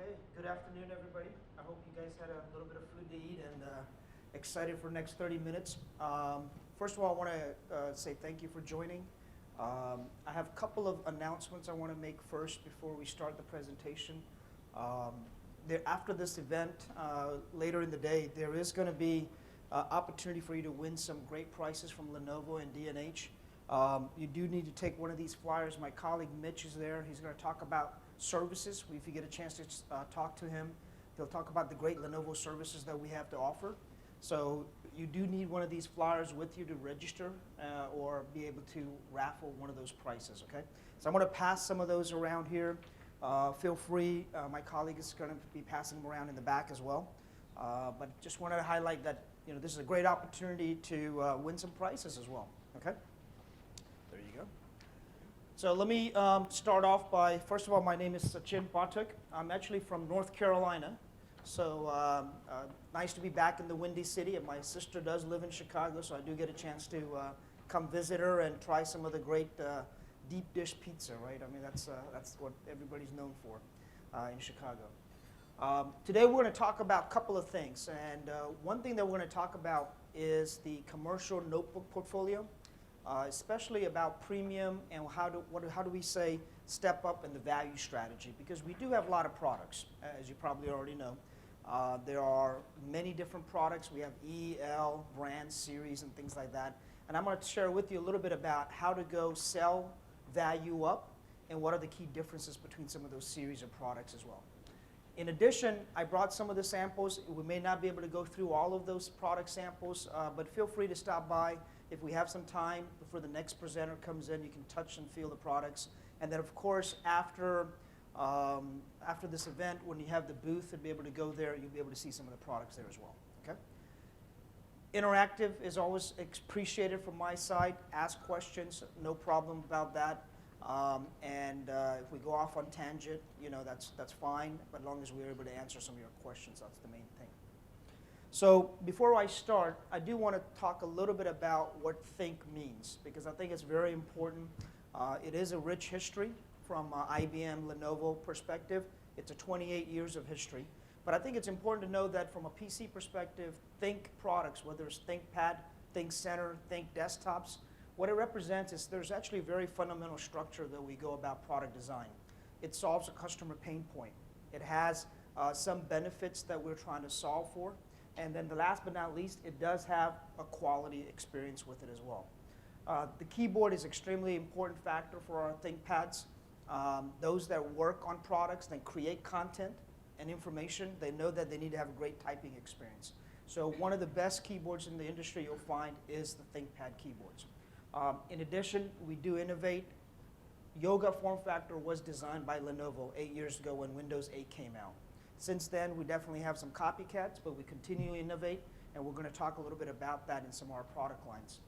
Okay, good afternoon, everybody. I hope you guys had a little bit of food to eat and excited for the next 30 minutes. First of all, I want to say thank you for joining. I have a couple of announcements I want to make first before we start the presentation. After this event, later in the day, there is going to be opportunity for you to win some great prices from Lenovo and D&H. You do need to take one of these flyers. My colleague Mitch is there. He's going to talk about services. If you get a chance to talk to him, he'll talk about the great Lenovo services that we have to offer. So you do need one of these flyers with you to register or be able to raffle one of those prices, okay? So I'm going to pass some of those around here. Feel free. My colleague is going to be passing them around in the back as well. But just wanted to highlight that this is a great opportunity to win some prizes as well, okay? There you go. So let me start off by, first of all, my name is Sachin Pathak. I'm actually from North Carolina. So nice to be back in the Windy City. And my sister does live in Chicago, so I do get a chance to come visit her and try some of the great deep dish pizza, right? I mean, that's what everybody's known for in Chicago. Today we're going to talk about a couple of things. And one thing that we're going to talk about is the commercial notebook portfolio. Especially about premium and how do we say step up in the value strategy, because we do have a lot of products, as you probably already know. There are many different products. We have E, L, brand, series, and things like that. And I'm going to share with you a little bit about how to go sell value up and what are the key differences between some of those series of products as well. In addition, I brought some of the samples. We may not be able to go through all of those product samples, but feel free to stop by. If we have some time before the next presenter comes in, you can touch and feel the products. And then, of course, after this event, when you have the booth and be able to go there, you'll be able to see some of the products there as well. Okay? Interactive is always appreciated from my side. Ask questions, no problem about that. If we go off on tangent, that's fine. But as long as we're able to answer some of your questions, that's the main thing. So before I start, I do want to talk a little bit about what Think means, because I think it's very important. It is a rich history from IBM, Lenovo perspective. It's a 28 years of history. But I think it's important to know that from a PC perspective, Think products, whether it's ThinkPad, ThinkCenter, ThinkDesktops, what it represents is there's actually a very fundamental structure that we go about product design. It solves a customer pain point. It has some benefits that we're trying to solve for. And then the last but not least, it does have a quality experience with it as well. The keyboard is an extremely important factor for our ThinkPads. Those that work on products, that create content and information, they know that they need to have a great typing experience. So one of the best keyboards in the industry you'll find is the ThinkPad keyboards. In addition, we do innovate. Yoga form factor was designed by Lenovo 8 years ago when Windows 8 came out. Since then, we definitely have some copycats, but we continue to innovate, and we're going to talk a little bit about that in some of our product lines.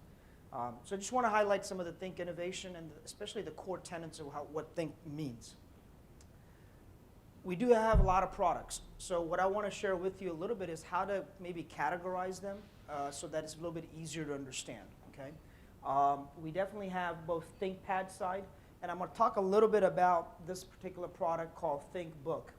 So I just want to highlight some of the Think innovation, and especially the core tenets of what Think means. We do have a lot of products, so what I want to share with you a little bit is how to maybe categorize them so that it's a little bit easier to understand. Okay? We definitely have both ThinkPad side, and I'm going to talk a little bit about this particular product called ThinkBook.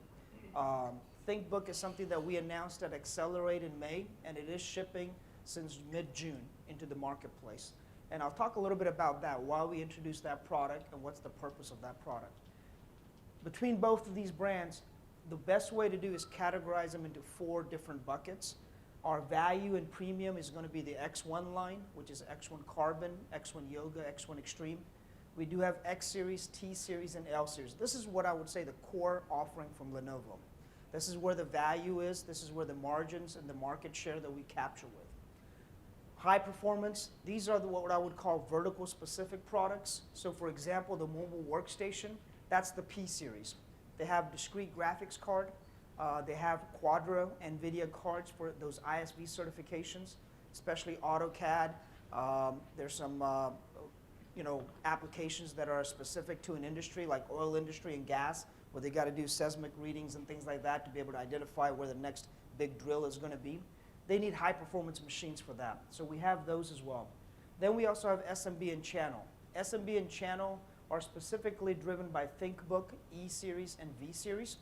ThinkBook is something that we announced at Accelerate in May, and it is shipping since mid-June into the marketplace. And I'll talk a little bit about that, why we introduced that product and what's the purpose of that product. Between both of these brands, the best way to do is categorize them into 4 different buckets. Our value and premium is going to be the X1 line, which is X1 Carbon, X1 Yoga, X1 Extreme. We do have X series, T series, and L series. This is what I would say the core offering from Lenovo. This is where the value is. This is where the margins and the market share that we capture with. High performance, these are what I would call vertical specific products. So for example, the mobile workstation, that's the P series. They have discrete graphics card. They have Quadro NVIDIA cards for those ISV certifications, especially AutoCAD. There's some applications that are specific to an industry like oil industry and gas, where they got to do seismic readings and things like that to be able to identify where the next big drill is going to be. They need high performance machines for that. So we have those as well. Then we also have SMB and channel. SMB and channel are specifically driven by ThinkBook, E series, and V series.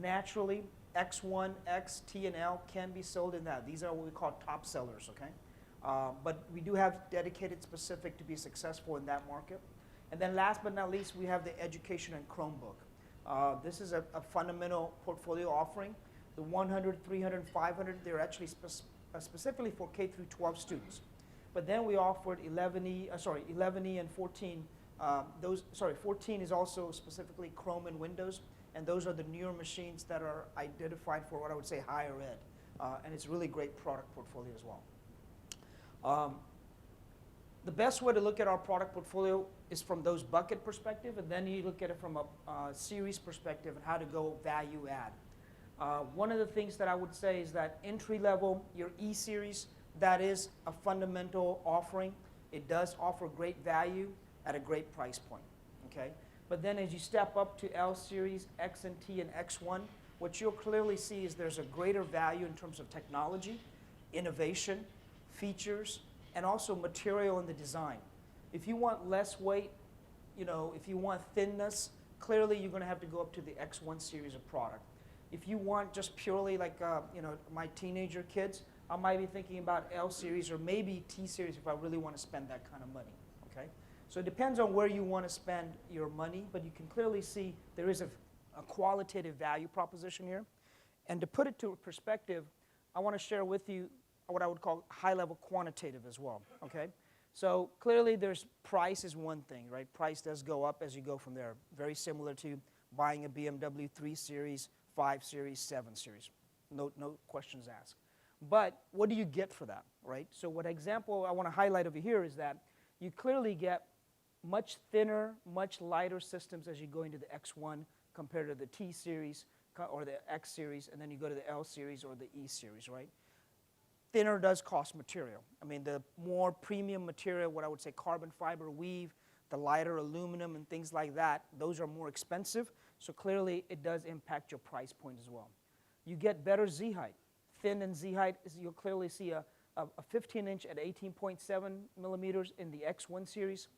Naturally, X1, X, T, and L can be sold in that. These are what we call top sellers, okay? But we do have dedicated specific to be successful in that market. And then last but not least, we have the education and Chromebook. This is a fundamental portfolio offering. The 100, 300, 500, they're actually specifically for K through 12 students. But then we offered 11E and 14. 14 is also specifically Chrome and Windows, and those are the newer machines that are identified for what I would say higher ed. And it's a really great product portfolio as well. The best way to look at our product portfolio is from those bucket perspective, and then you look at it from a series perspective and how to go value add. One of the things that I would say is that entry level, your E series, that is a fundamental offering. It does offer great value at a great price point, okay? But then as you step up to L series, X and T and X1, what you'll clearly see is there's a greater value in terms of technology, innovation, features, and also material in the design. If you want less weight, if you want thinness, clearly you're going to have to go up to the X1 series of product. If you want just purely like, my teenager kids, I might be thinking about L series or maybe T series if I really want to spend that kind of money, okay? So it depends on where you want to spend your money, but you can clearly see there is a qualitative value proposition here. And to put it to perspective, I want to share with you what I would call high-level quantitative as well, okay? So clearly there's price is one thing, right? Price does go up as you go from there. Very similar to buying a BMW 3 Series, 5 Series, 7 Series. No questions asked. But what do you get for that, right? So what example I want to highlight over here is that you clearly get much thinner, much lighter systems as you go into the X1 compared to the T series or the X series, and then you go to the L series or the E series, right? Thinner does cost material. I mean, the more premium material, what I would say carbon fiber weave, the lighter aluminum and things like that, those are more expensive, so clearly it does impact your price point as well. You get better Z height. Thin and Z height, you'll clearly see a 15-inch at 18.7 millimeters in the X1 series.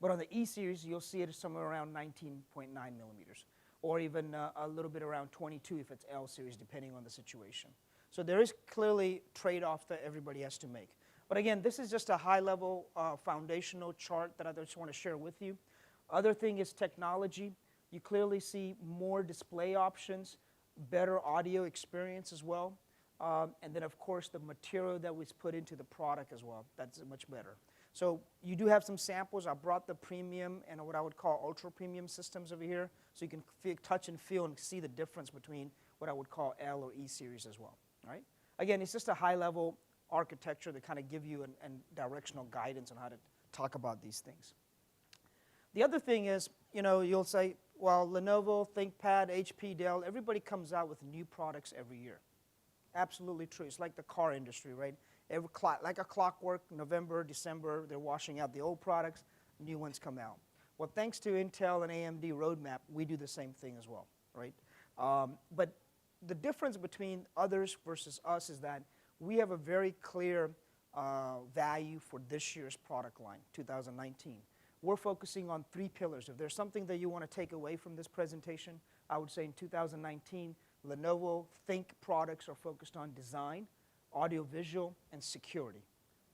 But on the E series, you'll see it somewhere around 19.9 millimeters, or even a little bit around 22 if it's L series, depending on the situation. So there is clearly trade-off that everybody has to make. But again, this is just a high-level foundational chart that I just want to share with you. Other thing is technology. You clearly see more display options, better audio experience as well. And then, of course, the material that was put into the product as well. That's much better. So you do have some samples. I brought the premium and what I would call ultra-premium systems over here, so you can touch and feel and see the difference between what I would call L or E series as well. Right? Again, it's just a high-level architecture to kind of give you an directional guidance on how to talk about these things. The other thing is, you'll say, well, Lenovo, ThinkPad, HP, Dell, everybody comes out with new products every year. Absolutely true. It's like the car industry, right? Like a clockwork, November, December, they're washing out the old products, new ones come out. Well, thanks to Intel and AMD roadmap, we do the same thing as well, right? But the difference between others versus us is that we have a very clear value for this year's product line, 2019. We're focusing on 3 pillars. If there's something that you want to take away from this presentation, I would say in 2019, Lenovo Think products are focused on design, audiovisual, and security.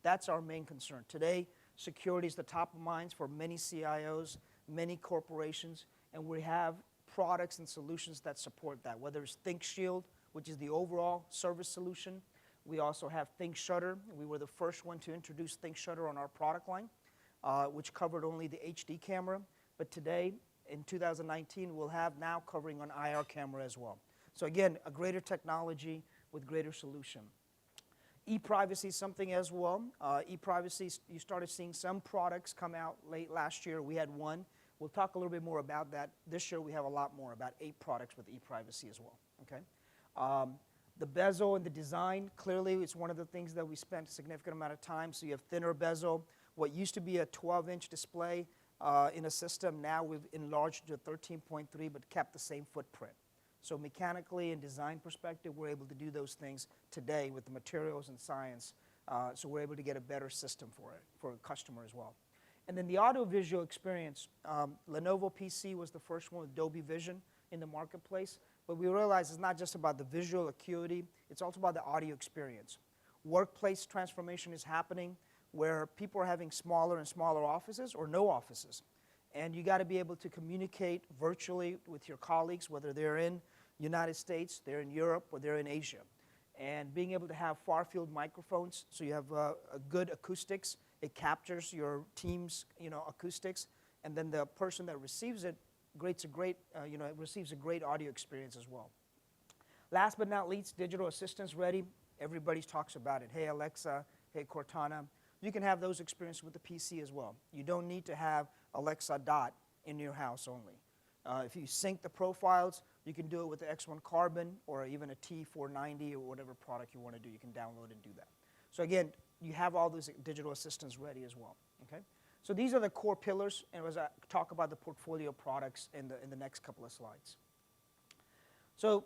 That's our main concern. Today, security is the top of minds for many CIOs, many corporations, and we have products and solutions that support that, whether it's ThinkShield, which is the overall service solution. We also have ThinkShutter. We were the first one to introduce ThinkShutter on our product line, which covered only the HD camera. But today, in 2019, we'll have now covering on IR camera as well. So again, a greater technology with greater solution. E-privacy is something as well. E-privacy, you started seeing some products come out late last year. We had one. We'll talk a little bit more about that. This year we have a lot more, about 8 products with e-privacy as well, okay? The bezel and the design, clearly it's one of the things that we spent a significant amount of time. So you have thinner bezel. What used to be a 12-inch display in a system, now we've enlarged to 13.3 but kept the same footprint. So mechanically and design perspective, we're able to do those things today with the materials and science. So we're able to get a better system for it, for a customer as well. And then the audiovisual experience, Lenovo PC was the first one with Dolby Vision in the marketplace. but we realize it's not just about the visual acuity, it's also about the audio experience. Workplace transformation is happening where people are having smaller and smaller offices or no offices. And you got to be able to communicate virtually with your colleagues, whether they're in United States, they're in Europe, or they're in Asia. And being able to have far-field microphones, so you have a good acoustics, it captures your team's acoustics, and then the person that receives it receives a great audio experience as well. Last but not least, digital assistants ready. Everybody talks about it. Hey Alexa, hey Cortana. You can have those experiences with the PC as well. You don't need to have Alexa Dot in your house only. If you sync the profiles, you can do it with the X1 Carbon or even a T490 or whatever product you want to do. You can download and do that. So again, you have all those digital assistants ready as well. Okay? So these are the core pillars, and as I talk about the portfolio products in the next couple of slides. So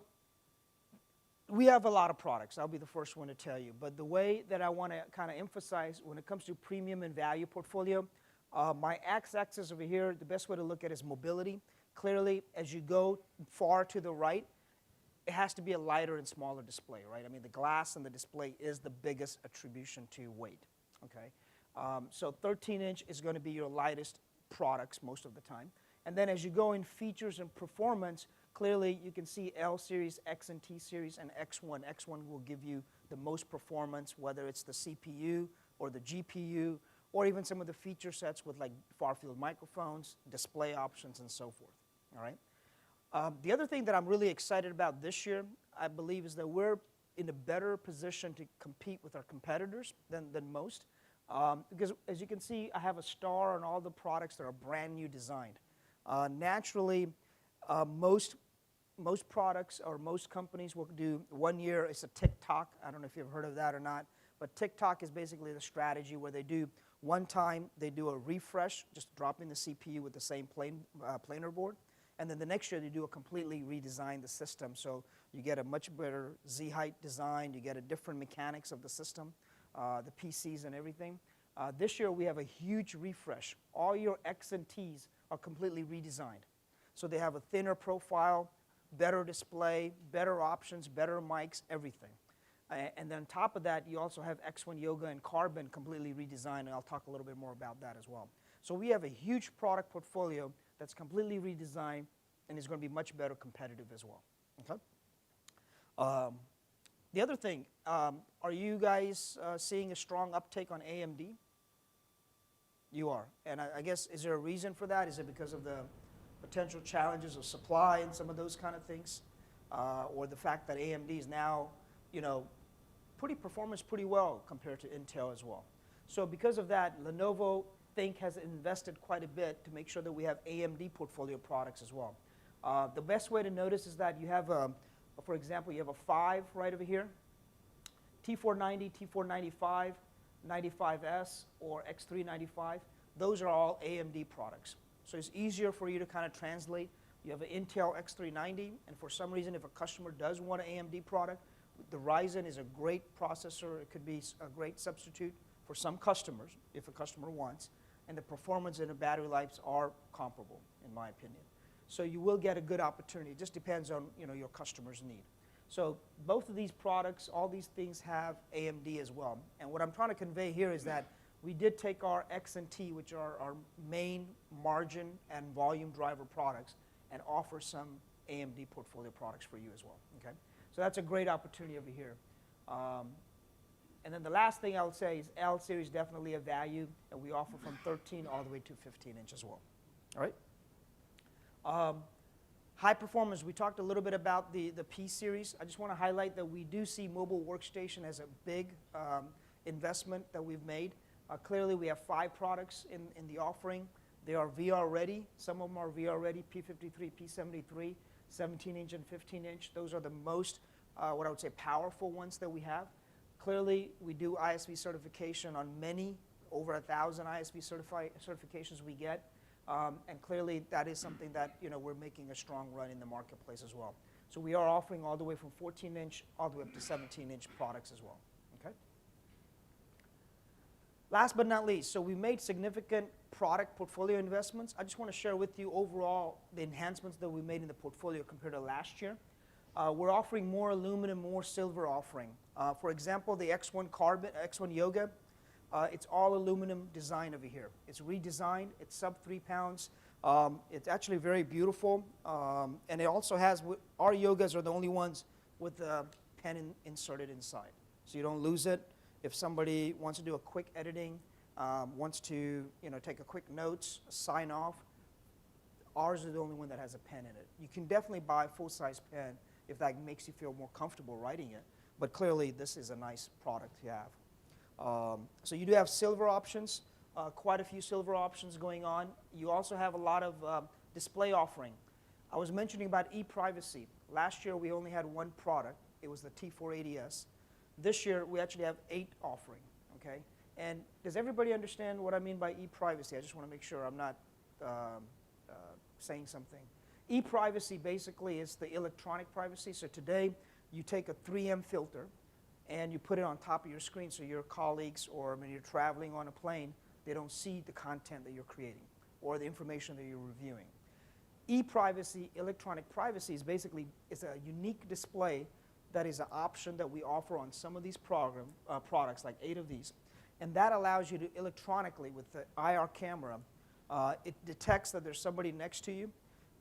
we have a lot of products. I'll be the first one to tell you. But the way that I want to kind of emphasize when it comes to premium and value portfolio, my x-axis over here, the best way to look at it is mobility. Clearly, as you go far to the right, it has to be a lighter and smaller display, right? I mean, the glass and the display is the biggest attribution to weight, okay? So 13-inch is going to be your lightest products most of the time. And then as you go in features and performance, clearly you can see L series, X and T series, and X1. X1 will give you the most performance, whether it's the CPU or the GPU, or even some of the feature sets with like far-field microphones, display options, and so forth, all right? The other thing that I'm really excited about this year, I believe, is that we're in a better position to compete with our competitors than most. Because as you can see, I have a star on all the products that are brand new designed. Naturally, most products or most companies will do 1 year. It's a TikTok. I don't know if you've heard of that or not, but TikTok is basically the strategy where they do one time, they do a refresh, just dropping the CPU with the same planar board. And then the next year, they do a completely redesign the system. So you get a much better Z-height design. You get a different mechanics of the system, the PCs and everything. This year, we have a huge refresh. All your X and Ts are completely redesigned. So they have a thinner profile, better display, better options, better mics, everything. And then on top of that, you also have X1 Yoga and Carbon completely redesigned, and I'll talk a little bit more about that as well. So we have a huge product portfolio that's completely redesigned and is going to be much better competitive as well. Okay? The other thing, are you guys seeing a strong uptake on AMD? You are. And I guess, is there a reason for that? Is it because of the potential challenges of supply and some of those kind of things? Or the fact that AMD is now, performance pretty well compared to Intel as well. So because of that, Lenovo has invested quite a bit to make sure that we have AMD portfolio products as well. The best way to notice is that you have, for example, you have a 5 right over here, T490, T495, 95S, or X395. Those are all AMD products. So it's easier for you to kind of translate. You have an Intel X390, and for some reason, if a customer does want an AMD product, the Ryzen is a great processor. It could be a great substitute for some customers, if a customer wants. And the performance and the battery lives are comparable, in my opinion. So you will get a good opportunity. It just depends on your customer's need. So both of these products, all these things have AMD as well. And what I'm trying to convey here is that we did take our X and T, which are our main margin and volume driver products, and offer some AMD portfolio products for you as well. Okay? So that's a great opportunity over here. And then the last thing I would say is L series definitely a value, and we offer from 13 all the way to 15-inch as well. All right? High performance, we talked a little bit about the P series. I just want to highlight that we do see mobile workstation as a big investment that we've made. Clearly, we have 5 products in the offering. They are VR ready. Some of them are VR ready, P53, P73, 17-inch and 15-inch. Those are the most, what I would say, powerful ones that we have. Clearly, we do ISV certification on many, over 1,000 ISV certifications we get. And clearly, that is something that we're making a strong run in the marketplace as well. So we are offering all the way from 14-inch all the way up to 17-inch products as well. Okay? Last but not least, so we made significant product portfolio investments. I just want to share with you overall the enhancements that we made in the portfolio compared to last year. we're offering more aluminum, more silver offering. For example, the X1 Carbon, X1 Yoga, it's all aluminum design over here. It's redesigned, it's sub 3 pounds. It's actually very beautiful, and it also has, our yogas are the only ones with the pen inserted inside. So you don't lose it. If somebody wants to do a quick editing, wants to take a quick notes, sign off, ours is the only one that has a pen in it. You can definitely buy a full-size pen if that makes you feel more comfortable writing it, but clearly this is a nice product to have. So you do have silver options, quite a few silver options going on. You also have a lot of display offering. I was mentioning about e-privacy. Last year we only had one product. It was the T480S. This year we actually have 8 offering, okay? And does everybody understand what I mean by e-privacy? I just want to make sure I'm not saying something. E-privacy basically is the electronic privacy. So today you take a 3M filter and you put it on top of your screen so your colleagues or when you're traveling on a plane, they don't see the content that you're creating or the information that you're reviewing. E-privacy, electronic privacy, is basically a unique display that is an option that we offer on some of these products, like 8 of these. And that allows you to electronically, with the IR camera, it detects that there's somebody next to you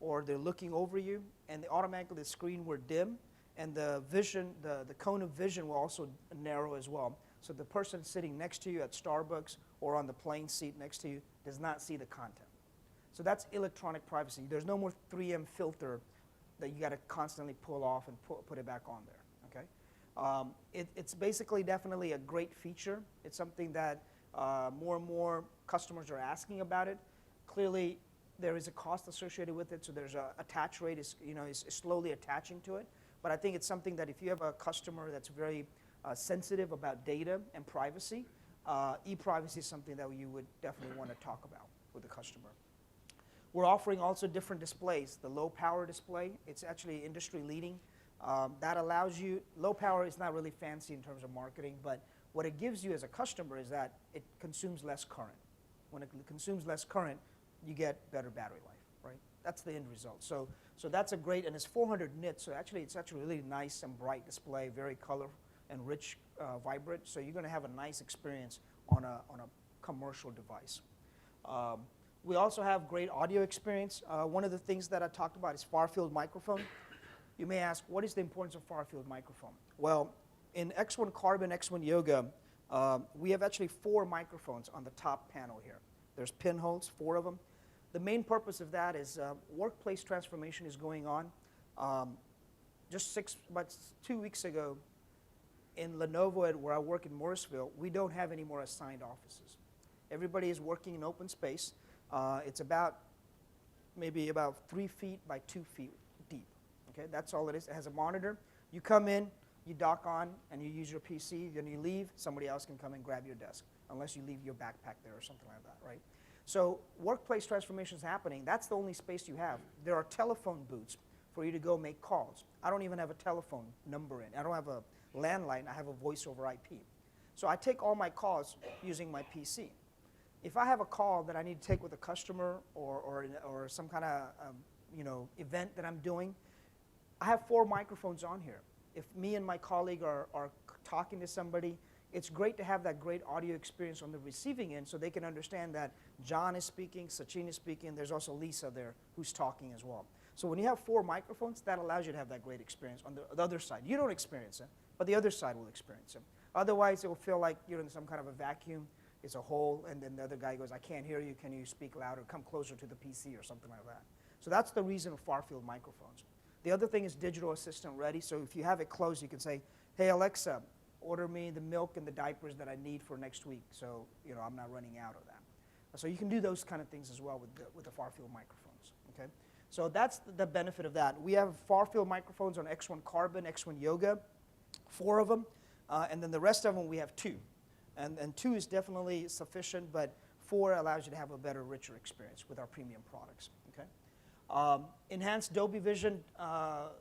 or they're looking over you, and automatically the screen will dim, and the vision, the cone of vision will also narrow as well. So the person sitting next to you at Starbucks or on the plane seat next to you does not see the content. So that's electronic privacy. There's no more 3M filter that you got to constantly pull off and put it back on there, okay? It's basically definitely a great feature. It's something that more and more customers are asking about it. Clearly, there is a cost associated with it, so there's a attach rate is slowly attaching to it. But I think it's something that if you have a customer that's very sensitive about data and privacy, e-privacy is something that you would definitely want to talk about with the customer. We're offering also different displays. The low power display, it's actually industry leading. That allows you, low power is not really fancy in terms of marketing, but what it gives you as a customer is that it consumes less current. When it consumes less current, you get better battery life, right? That's the end result. So that's a great, and it's 400 nits, so actually it's actually a really nice and bright display, very color and rich, vibrant, so you're going to have a nice experience on a commercial device. We also have great audio experience. One of the things that I talked about is far-field microphone. You may ask, what is the importance of far-field microphone? Well, in X1 Carbon, X1 Yoga, we have actually 4 microphones on the top panel here. There's pinholes, 4 of them. The main purpose of that is workplace transformation is going on. Just about 2 weeks ago, in Lenovo, where I work in Morrisville, we don't have any more assigned offices. Everybody is working in open space. It's maybe about 3 feet by 2 feet deep. Okay, that's all it is. It has a monitor. You come in, you dock on, and you use your PC. Then you leave. Somebody else can come and grab your desk, unless you leave your backpack there or something like that, right? So workplace transformation is happening. That's the only space you have. There are telephone booths for you to go make calls. I don't even have a telephone number in. I don't have a landline. I have a voice over IP. So I take all my calls using my PC. If I have a call that I need to take with a customer or some kind of event that I'm doing, I have 4 microphones on here. If me and my colleague are talking to somebody, it's great to have that great audio experience on the receiving end so they can understand that John is speaking, Sachin is speaking, there's also Lisa there who's talking as well. So when you have 4 microphones, that allows you to have that great experience on the other side. You don't experience it, but the other side will experience it. Otherwise, it will feel like you're in some kind of a vacuum. It's a hole, and then the other guy goes, I can't hear you, can you speak louder, come closer to the PC or something like that. So that's the reason of far-field microphones. The other thing is digital assistant ready, so if you have it closed, you can say, hey Alexa, order me the milk and the diapers that I need for next week, so I'm not running out of that. So you can do those kind of things as well with the far-field microphones, okay? So that's the benefit of that. We have far-field microphones on X1 Carbon, X1 Yoga, 4 of them, and then the rest of them we have 2. And 2 is definitely sufficient, but 4 allows you to have a better, richer experience with our premium products, okay? Enhanced Dolby Vision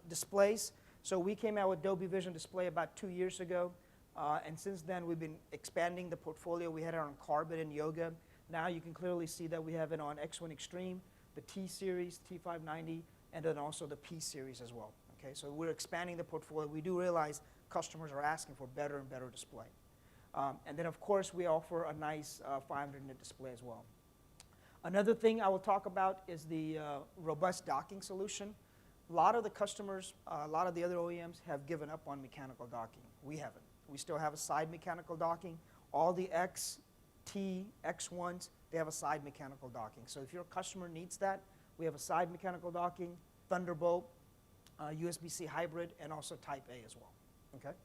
displays. So we came out with Dolby Vision display about 2 years ago, and since then we've been expanding the portfolio. We had it on Carbon and Yoga. Now you can clearly see that we have it on X1 Extreme, the T series, T590, and then also the P series as well, Okay, so we're expanding the portfolio. We do realize customers are asking for better and better display. And then, of course, we offer a nice 500-nit display as well. Another thing I will talk about is the robust docking solution. A lot of the customers, a lot of the other OEMs have given up on mechanical docking. We haven't. We still have a side mechanical docking. All the X, T, X1s, they have a side mechanical docking. So if your customer needs that, we have a side mechanical docking, Thunderbolt, USB-C hybrid, and also Type A as well. Okay?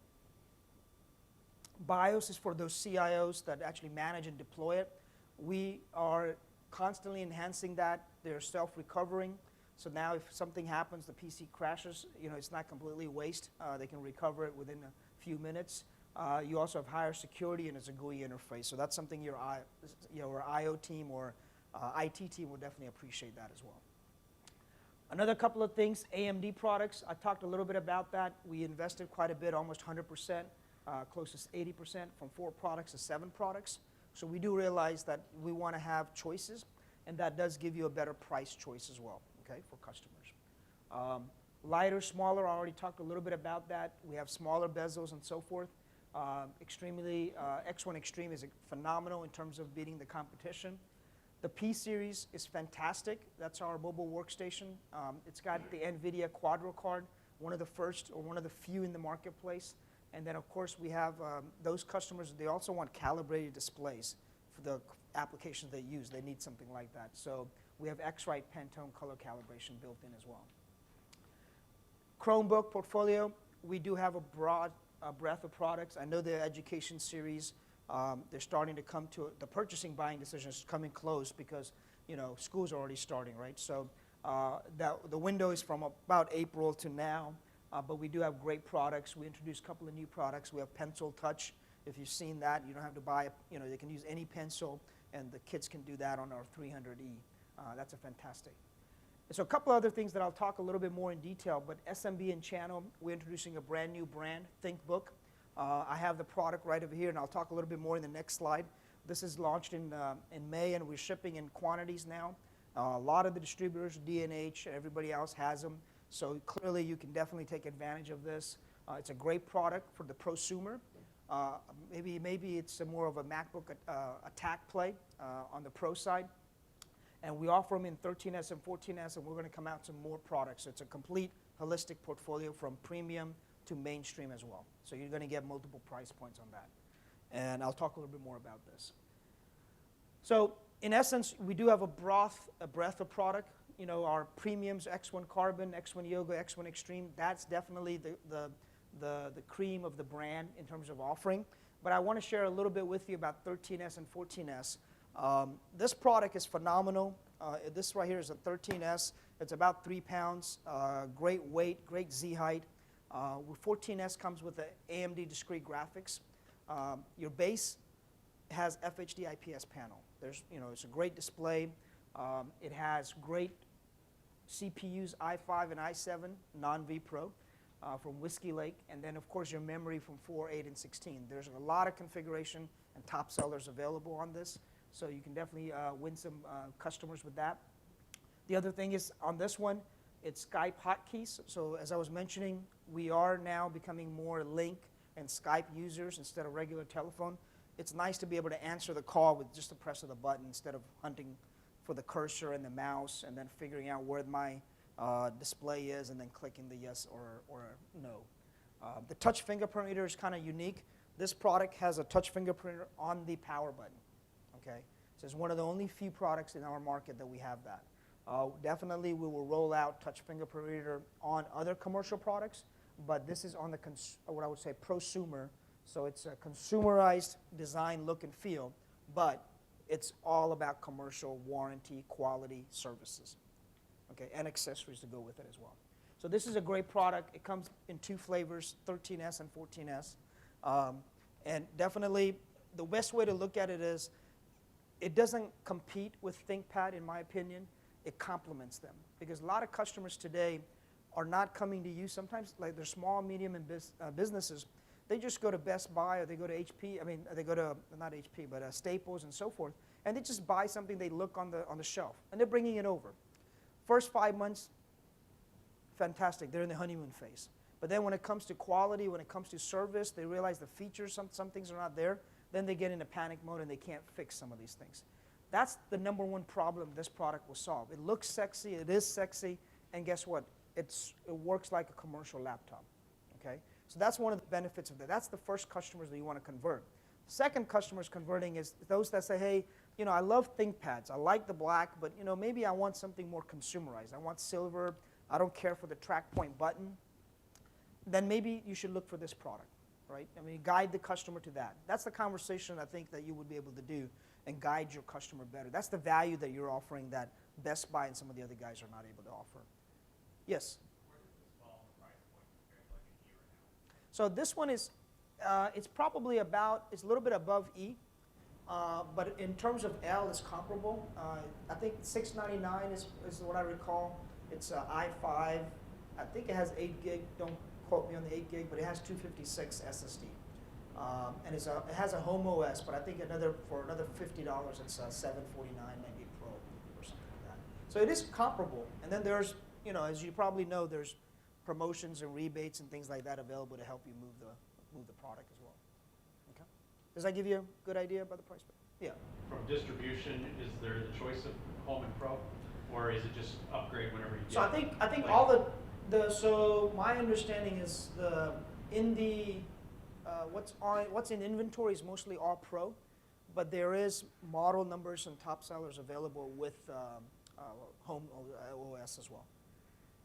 BIOS is for those CIOs that actually manage and deploy it. We are constantly enhancing that. They're self-recovering. So now if something happens, the PC crashes, it's not completely waste. They can recover it within a few minutes. You also have higher security, and it's a GUI interface. So that's something your IO team or IT team will definitely appreciate that as well. Another couple of things, AMD products. I talked a little bit about that. We invested quite a bit, almost 100%, close to 80%, from 4 products to 7 products. So we do realize that we want to have choices, and that does give you a better price choice as well, okay, for customers. Lighter, smaller, I already talked a little bit about that. We have smaller bezels and so forth. X1 Extreme is phenomenal in terms of beating the competition. The P series is fantastic. That's our mobile workstation. It's got the NVIDIA Quadro card, one of the first or one of the few in the marketplace. And then, of course, we have those customers, they also want calibrated displays for the applications they use. They need something like that. So we have X-Rite Pantone color calibration built in as well. Chromebook portfolio, we do have a broad breadth of products. I know the education series, they're starting to come to the purchasing buying decisions coming close because schools are already starting, right? So the window is from about April to now, but we do have great products. We introduced a couple of new products. We have Pencil Touch. If you've seen that, you don't have to buy, they can use any pencil, and the kids can do that on our 300E. That's a fantastic. So a couple other things that I'll talk a little bit more in detail, but SMB and channel, we're introducing a brand new brand, ThinkBook. I have the product right over here, and I'll talk a little bit more in the next slide. This is launched in May, and we're shipping in quantities now. A lot of the distributors, D&H, everybody else has them. So clearly, you can definitely take advantage of this. It's a great product for the prosumer. Maybe it's more of a MacBook attack play on the pro side. And we offer them in 13S and 14S, and we're going to come out some more products. So it's a complete holistic portfolio from premium to mainstream as well. So you're going to get multiple price points on that. And I'll talk a little bit more about this. So in essence, we do have a breadth of product. Our premiums, X1 Carbon, X1 Yoga, X1 Extreme, that's definitely the cream of the brand in terms of offering. But I want to share a little bit with you about 13S and 14S. This product is phenomenal. This right here is a 13S. It's about 3 pounds, great weight, great Z height. 14S comes with the AMD discrete graphics. Your base has FHD IPS panel. It's a great display. It has great CPUs, i5 and i7, non-vPro from Whiskey Lake, and then of course your memory from 4, 8, and 16. There's a lot of configuration and top sellers available on this, so you can definitely win some customers with that. The other thing is on this one, it's Skype hotkeys. So as I was mentioning, we are now becoming more Link and Skype users instead of regular telephone. It's nice to be able to answer the call with just the press of the button instead of hunting for the cursor and the mouse and then figuring out where my display is and then clicking the yes or no. The touch fingerprint reader is kind of unique. This product has a touch fingerprint on the power button. Okay, so it's one of the only few products in our market that we have that. Definitely we will roll out touch fingerprint reader on other commercial products, but this is on the what I would say prosumer. So it's a consumerized design, look, and feel, but it's all about commercial warranty, quality, services, okay, and accessories to go with it as well. So this is a great product. It comes in 2 flavors, 13S and 14S. And definitely the best way to look at it is it doesn't compete with ThinkPad, in my opinion. It complements them, because a lot of customers today are not coming to you. Sometimes, like they're small, medium, and businesses. They just go to Best Buy or they go to HP. I mean, they go to not HP, but Staples and so forth, and they just buy something they look on the shelf, and they're bringing it over. First 5 months, fantastic. They're in the honeymoon phase. But then when it comes to quality, when it comes to service, they realize the features, some things are not there. Then they get into panic mode and they can't fix some of these things. That's the number one problem this product will solve. It looks sexy, it is sexy, and guess what? It works like a commercial laptop, okay? So that's one of the benefits of that. That's the first customers that you want to convert. Second customers converting is those that say, hey, you know, I love ThinkPads. I like the black, but you know, maybe I want something more consumerized. I want silver. I don't care for the track point button. Then maybe you should look for this product, right? I mean, guide the customer to that. That's the conversation I think that you would be able to do and guide your customer better. That's the value that you're offering that Best Buy and some of the other guys are not able to offer. Yes? Where does this fall in the price point compared to like a year ago? So this one is, it's probably about, it's a little bit above E, but in terms of L, it's comparable. I think $699 is what I recall. It's i5. I think it has 8 gig. Don't quote me on the 8 gig, but it has 256 SSD. And it has a home OS, but I think for another $50, it's $749 maybe Pro or something like that. So it is comparable. And then there's, you know, as you probably know, there's promotions and rebates and things like that available to help you move the product as well. Okay. Does that give you a good idea about the price point? Yeah. From distribution, is there the choice of Home and Pro, or is it just upgrade whenever you get? So I think like all so my understanding is what's in inventory is mostly all Pro, but there is model numbers and top sellers available with Home OS as well.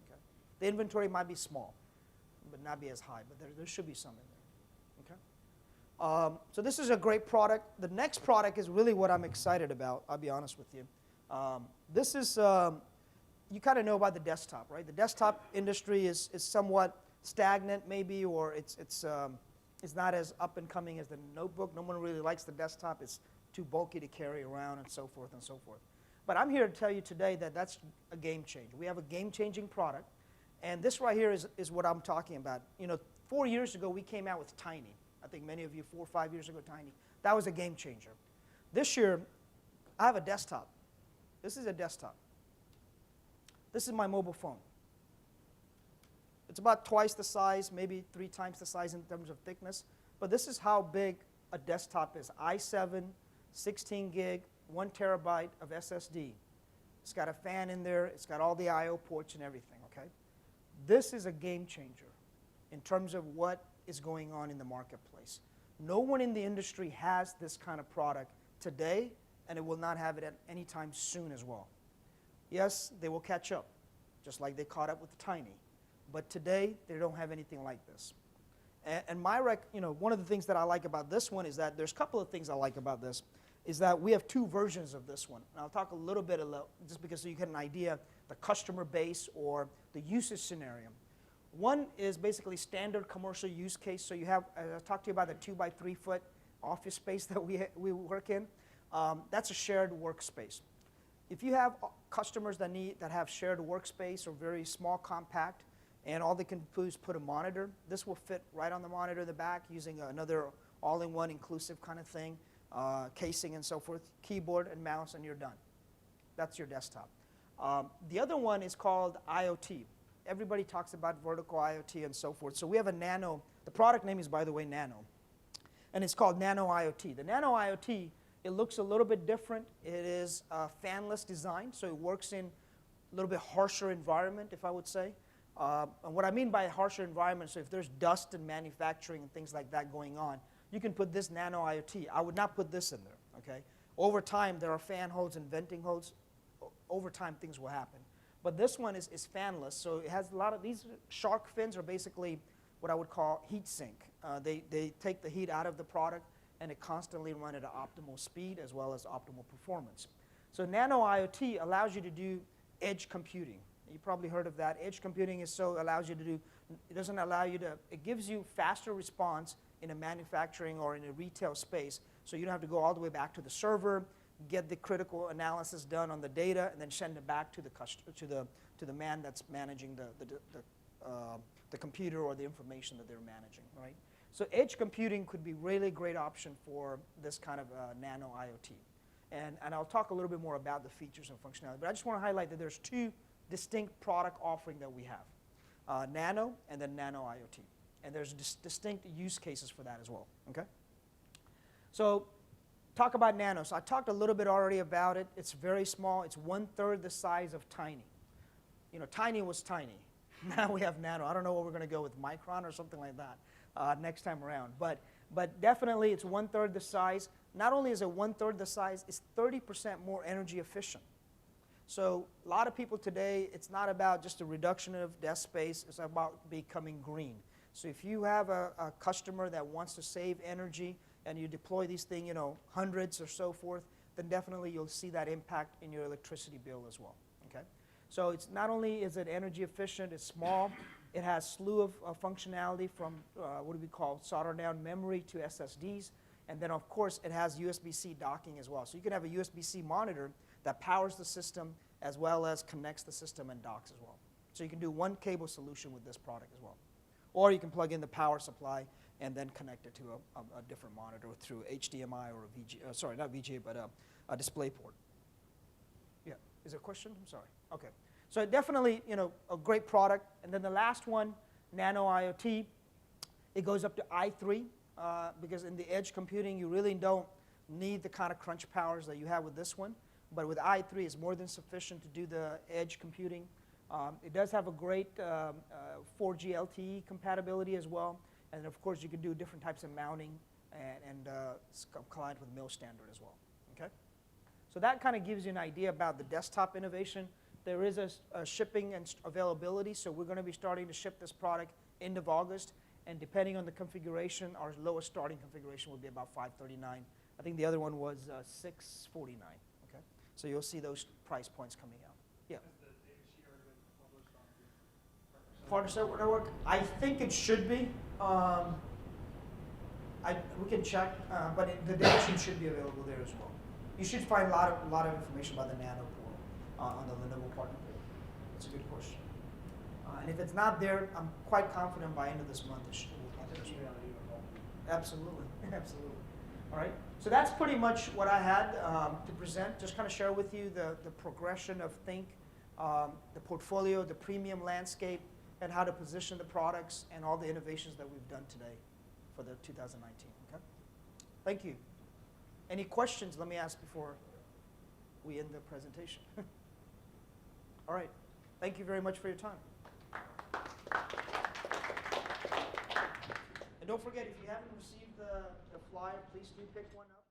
Okay. The inventory might be small, but not be as high, but there should be some in there. Okay. So this is a great product. The next product is really what I'm excited about. I'll be honest with you. This is you kind of know about the desktop, right? The desktop industry is somewhat stagnant, maybe, or it's not as up and coming as the notebook. No one really likes the desktop. It's too bulky to carry around and so forth and so forth. But I'm here to tell you today that that's a game changer. We have a game-changing product, and this right here is what I'm talking about. You know, 4 years ago, we came out with Tiny. I think many of you, 4 or 5 years ago, Tiny. That was a game changer. This year, I have a desktop. This is a desktop. This is my mobile phone. It's about twice the size, maybe 3 times the size in terms of thickness. But this is how big a desktop is. i7, 16 gig, 1 terabyte of SSD. It's got a fan in there. It's got all the I/O ports and everything, okay? This is a game changer in terms of what is going on in the marketplace. No one in the industry has this kind of product today, and it will not have it at any time soon as well. Yes, they will catch up, just like they caught up with the Tiny. But today, they don't have anything like this. And one of the things that I like about this one is that there's a couple of things I like about this, is that we have 2 versions of this one. And I'll talk a little bit, just because so you get an idea, the customer base or the usage scenario. One is basically standard commercial use case. So you have, I talked to you about the 2 by 3 foot office space that we work in. That's a shared workspace. If you have customers that have shared workspace or very small, compact, and all they can do is put a monitor, this will fit right on the monitor in the back using another all-in-one inclusive kind of thing, casing and so forth, keyboard and mouse, and you're done. That's your desktop. The other one is called IoT. Everybody talks about vertical IoT and so forth. So we have a Nano. The product name is, by the way, Nano. And it's called Nano IoT. The Nano IoT, it looks a little bit different. It is a fanless design, so it works in a little bit harsher environment, if I would say. And what I mean by a harsher environment, so if there's dust in manufacturing and things like that going on, you can put this Nano IoT. I would not put this in there, okay? Over time, there are fan holes and venting holes. Over time, things will happen. But this one is fanless, so it has a lot of, these shark fins are basically what I would call heat sink. They take the heat out of the product, and it constantly runs at an optimal speed as well as optimal performance. So Nano IoT allows you to do edge computing. You probably heard of that. Edge computing allows you to do, it doesn't allow you to, it gives you faster response in a manufacturing or in a retail space, so you don't have to go all the way back to the server, get the critical analysis done on the data, and then send it back to the to the man that's managing the computer or the information that they're managing, right? So edge computing could be really great option for this kind of Nano IoT. And I'll talk a little bit more about the features and functionality, but I just want to highlight that there's 2 distinct product offering that we have. nano, and then nano IoT. And there's distinct use cases for that as well, okay? So talk about nano. So I talked a little bit already about it. It's very small. It's 1/3 the size of tiny. You know, tiny was tiny. Now we have nano. I don't know what we're going to go with, micron or something like that next time around. But definitely it's 1/3 the size. Not only is it 1/3 the size, it's 30% more energy efficient. So a lot of people today, it's not about just a reduction of desk space. It's about becoming green. So if you have a customer that wants to save energy and you deploy these things, you know, hundreds or so forth, then definitely you'll see that impact in your electricity bill as well, okay? So it's not only is it energy efficient, it's small, it has slew of functionality from what do we call solder down memory to SSDs, and then of course it has USB-C docking as well. So you can have a USB-C monitor that powers the system as well as connects the system and docks as well. So you can do one cable solution with this product as well. Or you can plug in the power supply and then connect it to a different monitor through HDMI or a VGA, sorry, not VGA, but a display port. Yeah, is there a question? I'm sorry. Okay. So definitely, you know, a great product. And then the last one, Nano IoT, it goes up to i3 because in the edge computing, you really don't need the kind of crunch powers that you have with this one. But with i3, it's more than sufficient to do the edge computing. It does have a great 4G LTE compatibility as well. And of course, you can do different types of mounting and it's compliant with MIL standard as well, okay? So that kind of gives you an idea about the desktop innovation. There is a shipping and availability, so we're going to be starting to ship this product end of August. And depending on the configuration, our lowest starting configuration will be about $539. I think the other one was $649, okay? So you'll see those price points coming out. Yeah. Partner network? I think it should be. We can check, but the data sheet should be available there as well. You should find a lot of information about the Nano portal on the Lenovo partner portal. That's a good question. And if it's not there, I'm quite confident by end of this month it should be. Absolutely, absolutely. All right. So that's pretty much what I had to present. Just kind of share with you the progression of Think, the portfolio, the premium landscape, and how to position the products and all the innovations that we've done today for the 2019, okay? Thank you. Any questions, let me ask before we end the presentation. All right, thank you very much for your time. And don't forget, if you haven't received the flyer, please do pick one up.